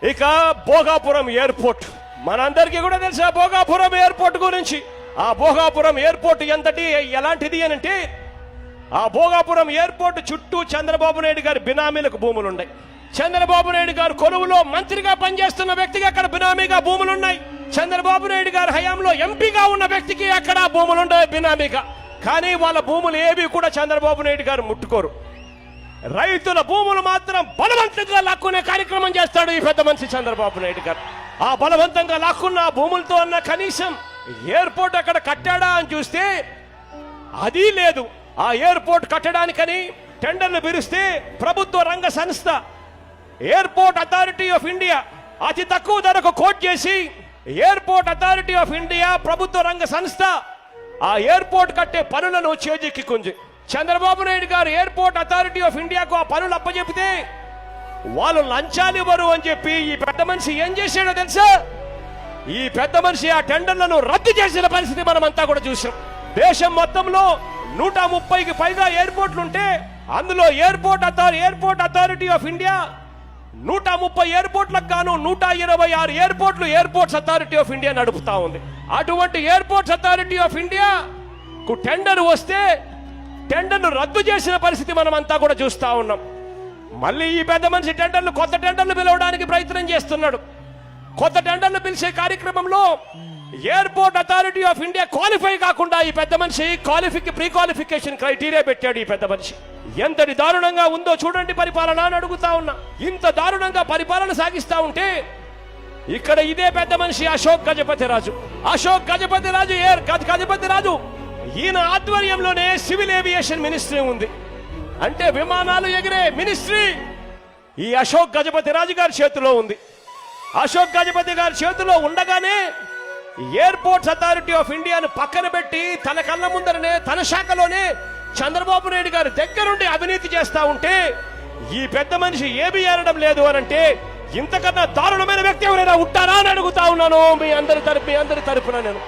ఇక భోగాపురం ఎయిర్పోర్ట్, మనందరికీ కూడా తెలుసా భోగాపురం ఎయిర్పోర్ట్ గురించి. ఆ భోగాపురం ఎయిర్పోర్ట్ ఎలాంటిది అనంటే, ఆ భోగాపురం ఎయిర్పోర్ట్ చుట్టూ చంద్రబాబు నాయుడు గారి బినామీలకు భూములున్నాయి. చంద్రబాబు నాయుడు గారు కొలువులో మంత్రిగా పనిచేస్తున్న వ్యక్తికి అక్కడ బినామీగా భూములున్నాయి. చంద్రబాబు నాయుడు గారి హయాంలో ఎంపీగా ఉన్న వ్యక్తికి అక్కడ భూములున్నాయి బినామీగా. కానీ వాళ్ళ భూములు ఏవి కూడా చంద్రబాబు నాయుడు గారు ముట్టుకోరు. రైతుల భూములు మాత్రం బలవంతంగా లాక్కునే కార్యక్రమం చేస్తాడు ఈ పెద్ద మనిషి చంద్రబాబు నాయుడు గారు. ఆ బలవంతంగా లాక్కున్న భూములతో అన్న కనీసం ఎయిర్పోర్ట్ అక్కడ కట్టాడా అని చూస్తే అది లేదు. ఆ ఎయిర్పోర్ట్ కట్టడానికని టెండర్లు పిలిస్తే ప్రభుత్వ రంగ సంస్థ ఎయిర్పోర్ట్ అథారిటీ ఆఫ్ ఇండియా అతి తక్కువ ధరకు కోట్ చేసి ఎయిర్పోర్ట్ అథారిటీ ఆఫ్ ఇండియా ప్రభుత్వ రంగ సంస్థ ఆ ఎయిర్పోర్ట్ కట్టే పనులను చేజిక్కింది. చంద్రబాబు నాయుడు గారు ఎయిర్పోర్ట్ అథారిటీ ఆఫ్ ఇండియాకు ఆ పనులు అప్పచెపితే వాళ్ళు లంచాలు ఇవ్వరు అని చెప్పి ఈ పెద్ద మనిషి ఏం చేశాడో తెలుసా? ఈ పెద్ద మనిషి ఆ టెండర్లను రద్దు చేసిన పరిస్థితి మనమంతా కూడా చూసాం. దేశం మొత్తంలో 130కి పైగా ఎయిర్పోర్ట్లుంటే అందులో ఎయిర్పోర్ట్ అథారిటీ ఆఫ్ ఇండియా 130 ఎయిర్పోర్ట్లకు గాను 126 ఎయిర్పోర్ట్లు ఎయిర్పోర్ట్స్ అథారిటీ ఆఫ్ ఇండియా నడుపుతా ఉంది. అటువంటి ఎయిర్పోర్ట్స్ అథారిటీ ఆఫ్ ఇండియా కు టెండర్ వస్తే టెండర్ను రద్దు చేసిన పరిస్థితి మనమంతా కూడా చూస్తా ఉన్నాం. మళ్ళీ ఈ పెద్ద మనిషి కొత్త టెండర్లు పిలవడానికి ప్రయత్నం చేస్తున్నాడు. కొత్త టెండర్లు పిలిచే కార్యక్రమంలో airport authority of India qualify కాకుండా ఈ పెద్ద మనిషి ప్రీ క్వాలిఫికేషన్ క్రైటీరియా పెట్టాడు. ఈ పెద్ద మనిషి ఎంతటి దారుణంగా ఉందో చూడండి పరిపాలన అని అడుగుతా ఉన్నా. ఇంత దారుణంగా పరిపాలన సాగిస్తా ఉంటే ఇక్కడ ఇదే పెద్ద మనిషి అశోక్ గజపతి రాజు ఈయన ఆధ్వర్యంలోనే సివిల్ ఏవియేషన్ మినిస్ట్రీ ఉంది. అంటే విమానాలు ఎగిరే మినిస్ట్రీ ఈ అశోక్ గజపతి రాజు గారి చేతిలో ఉంది. అశోక్ గజపతి గారి చేతిలో ఉండగానే ఎయిర్పోర్ట్స్ అథారిటీ ఆఫ్ ఇండియాను పక్కన పెట్టి తన కళ్ళ ముందరనే తన శాఖలోనే చంద్రబాబు నాయుడు గారి దగ్గరుండి అవినీతి చేస్తా ఉంటే ఈ పెద్ద మనిషి ఏమీ ఏరడం లేదు అనంటే ఇంతకన్నా దారుణమైన వ్యక్తి ఎవరైనా ఉంటారా అని అడుగుతా ఉన్నాను మీ అందరి తరపున నేను.